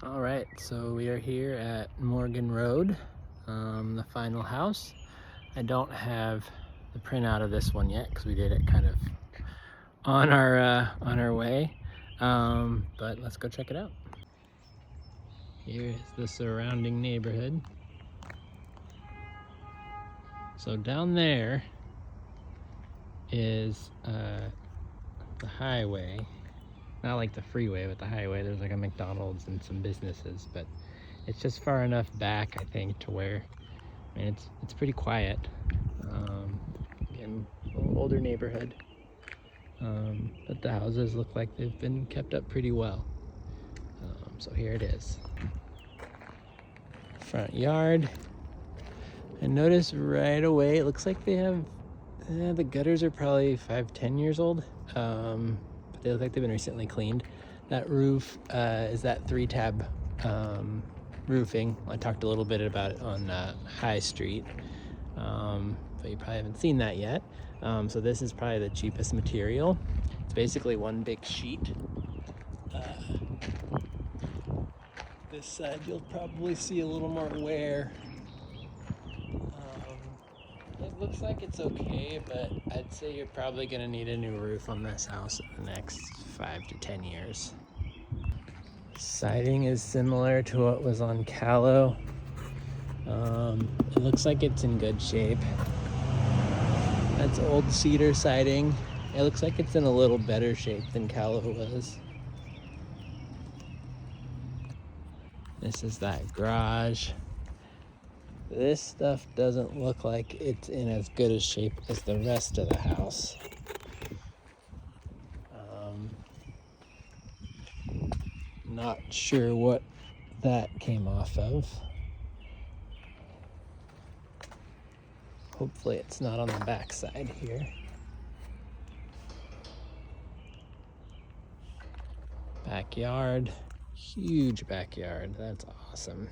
All right, so we are here at Morgan Road, the final house. I don't have the printout of this one yet because we did it kind of on our way, but let's go check it out. Here is the surrounding neighborhood. So down there is the highway. Not like the freeway, but the highway. There's like a McDonald's and some businesses, but it's just far enough back, I think, to where, I mean, it's pretty quiet. Again, a little older neighborhood, but the houses look like they've been kept up pretty well. So here it is. Front yard. I noticed right away, it looks like they have, the gutters are probably 5-10 years old. But they look like they've been recently cleaned. That roof is that 3-tab roofing. I talked a little bit about it on High Street, but you probably haven't seen that yet. So this is probably the cheapest material. It's basically one big sheet. This side you'll probably see a little more wear. It looks like it's okay, but I'd say you're probably gonna need a new roof on this house in the next 5 to 10 years. Siding is similar to what was on Callow. It looks like it's in good shape. That's old cedar siding. It looks like it's in a little better shape than Callow was. This is that garage. This stuff doesn't look like it's in as good a shape as the rest of the house. Not sure what that came off of. Hopefully it's not on the back side here. Backyard, huge backyard. That's awesome.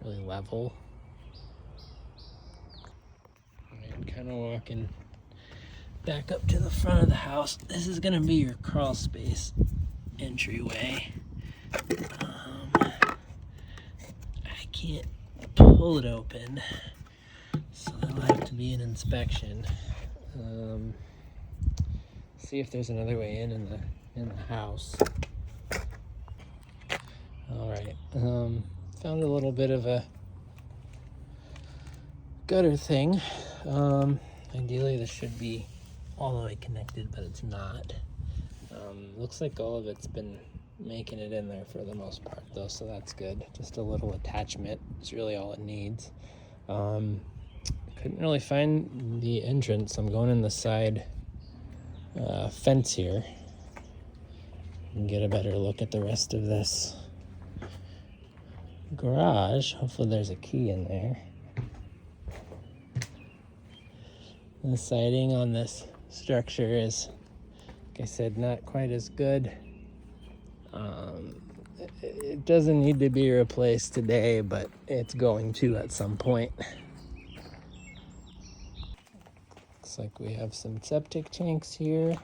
Really level. Kind of walking back up to the front of the house. This is gonna be your crawl space entryway. I can't pull it open, so there'll have to be an inspection. See if there's another way in the house. All right, found a little bit of a gutter thing. Ideally this should be all the way connected, but it's not. Looks like all of it's been making it in there for the most part though, so that's good. Just a little attachment is really all it needs. Couldn't really find the entrance. I'm going in the side fence here and get a better look at the rest of this garage. Hopefully there's a key in there. The siding on this structure is, like I said, not quite as good. It doesn't need to be replaced today, but it's going to at some point. Looks like we have some septic tanks here.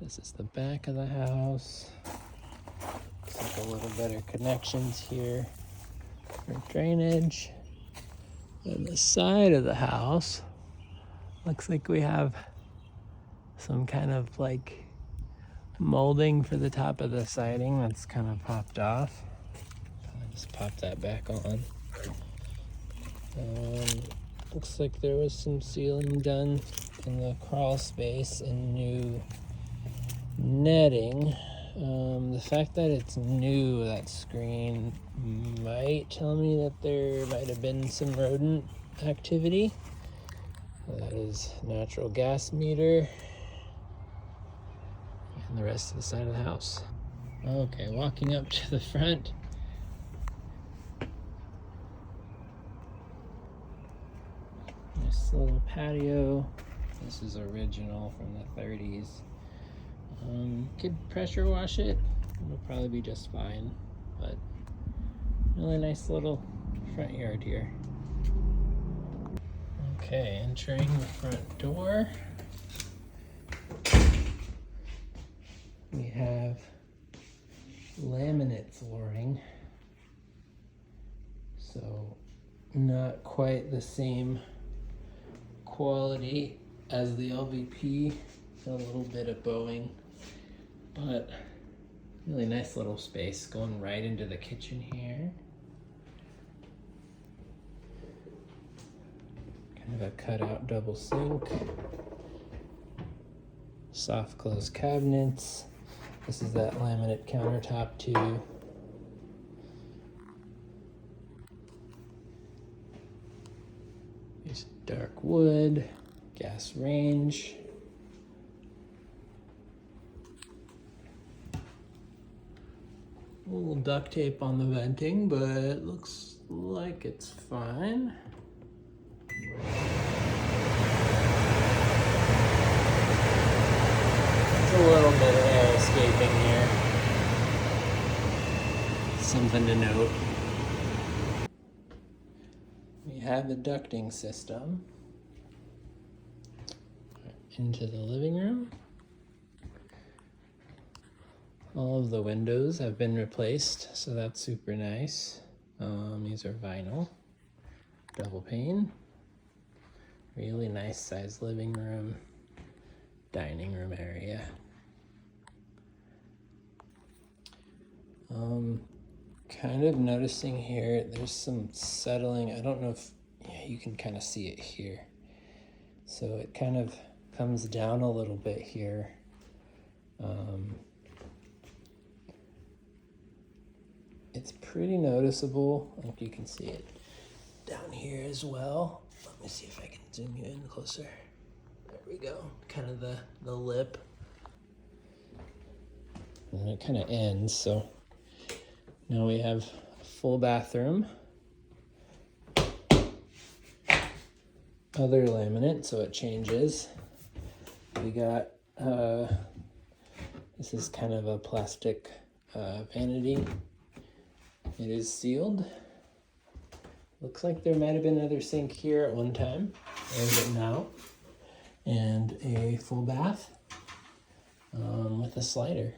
This is the back of the house. Looks like a little better connections here for drainage. And the side of the house looks like we have some kind of like molding for the top of the siding that's kind of popped off. I'll just pop that back on. Looks like there was some sealing done in the crawl space and new netting. The fact that it's new, that screen, might tell me that there might have been some rodent activity. That is natural gas meter. And the rest of the side of the house. Okay, walking up to the front. Nice little patio. This is original from the 30s. Could pressure wash it. It'll probably be just fine, but really nice little front yard here. Okay, entering the front door. we have laminate flooring. So not quite the same quality as the LVP, a little bit of bowing, but really nice little space going right into the kitchen here. Kind of a cutout double sink, soft close cabinets. This is that laminate countertop too. Nice dark wood, gas range. A little duct tape on the venting, but it looks like it's fine. There's a little bit of air escaping here. Something to note. We have the ducting system into the living room. All of the windows have been replaced, so that's super nice. These are vinyl, double pane. Really nice sized living room, dining room area. Kind of noticing here, there's some settling. I don't know if you can kind of see it here. So it kind of comes down a little bit here. It's pretty noticeable. I think you can see it down here as well. Let me see if I can zoom you in closer. There we go. Kind of the lip. And it kind of ends, so now we have a full bathroom. Other laminate, so it changes. We got, this is kind of a plastic vanity. It is sealed. Looks like there might have been another sink here at one time. There's it now. And a full bath with a slider.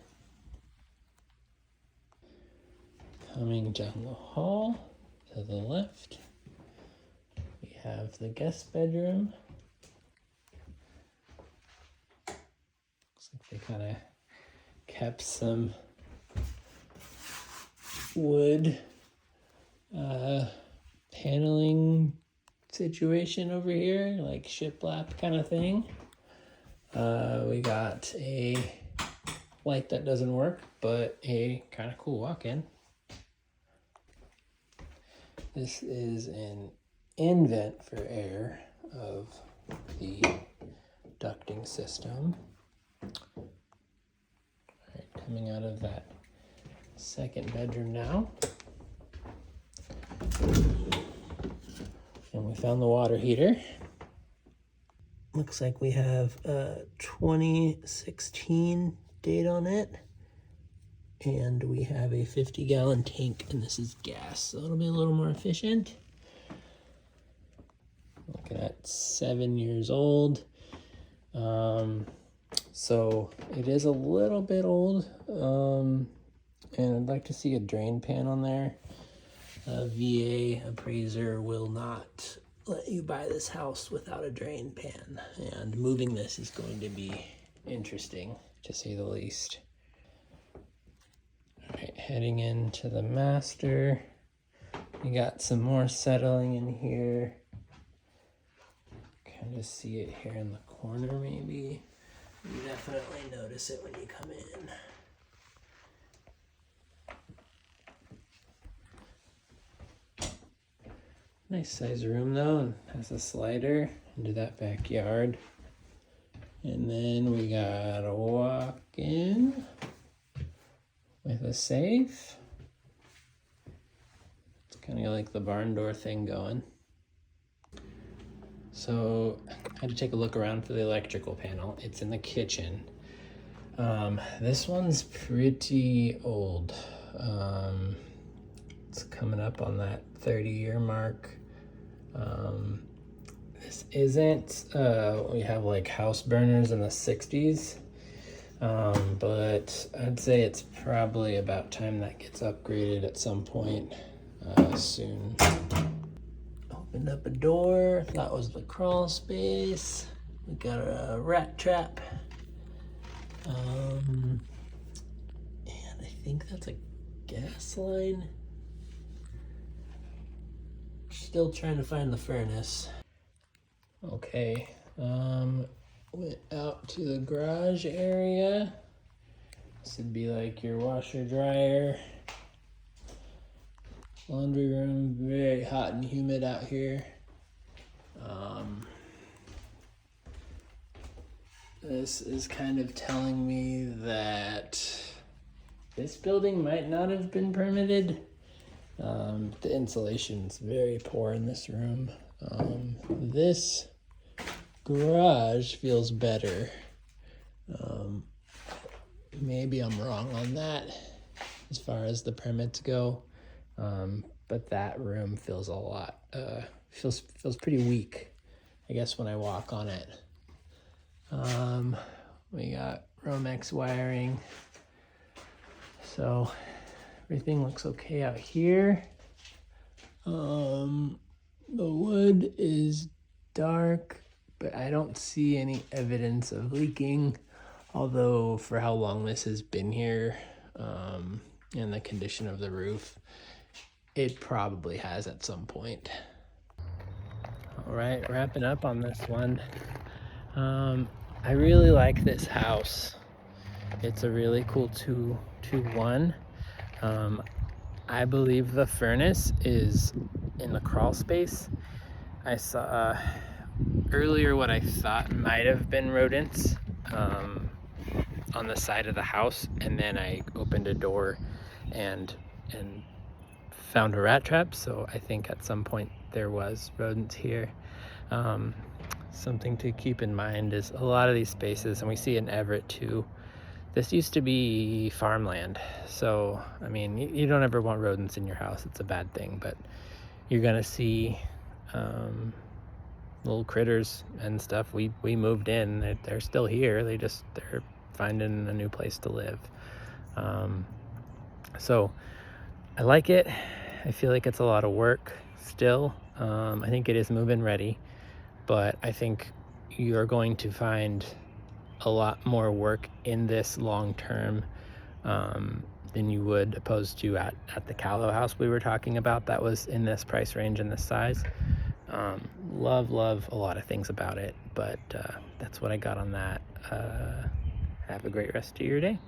Coming down the hall to the left, we have the guest bedroom. Looks like they kind of kept some wood paneling situation over here, like shiplap kind of thing. We got a light that doesn't work, but a kind of cool walk-in. This is an invent for air of the ducting system. All right, coming out of that second bedroom now. And we found the water heater. Looks like we have a 2016 date on it. And we have a 50-gallon tank, and this is gas, so it'll be a little more efficient. Looking at 7 years old. So it is a little bit old, and I'd like to see a drain pan on there. A VA appraiser will not let you buy this house without a drain pan, and moving this is going to be interesting, to say the least. All right, heading into the master. We got some more settling in here. Kind of see it here in the corner maybe. You definitely notice it when you come in. Nice size room though, and has a slider into that backyard. And then we got a walk-in with a safe. It's kind of like the barn door thing going. So I had to take a look around for the electrical panel. It's in the kitchen. This one's pretty old. It's coming up on that 30-year mark. This isn't, we have like house burners in the 60s. But I'd say it's probably about time that gets upgraded at some point soon. Opened up a door, that was the crawl space. We got a rat trap. And I think that's a gas line. Still trying to find the furnace. Okay, went out to the garage area. This would be like your washer dryer. Laundry room, very hot and humid out here. This is kind of telling me that this building might not have been permitted. The insulation's very poor in this room. This garage feels better. Maybe I'm wrong on that as far as the permits go. But that room feels a lot, feels pretty weak, I guess, when I walk on it. We got Romex wiring. So everything looks okay out here. The wood is dark, but I don't see any evidence of leaking. Although for how long this has been here, and the condition of the roof, it probably has at some point. All right, wrapping up on this one. I really like this house. It's a really cool 2-1. I believe the furnace is in the crawl space. I saw earlier what I thought might have been rodents on the side of the house, and then I opened a door and found a rat trap. So I think at some point there was rodents here. Something to keep in mind is a lot of these spaces, and we see in Everett too, this used to be farmland. So, I mean, you don't ever want rodents in your house. It's a bad thing, but you're gonna see little critters and stuff. We moved in, they're still here. They're finding a new place to live. So I like it. I feel like it's a lot of work still. I think it is move-in ready, but I think you're going to find a lot more work in this long-term than you would opposed to at the Callow house we were talking about that was in this price range and this size. Love a lot of things about it, but that's what I got on that. Have a great rest of your day.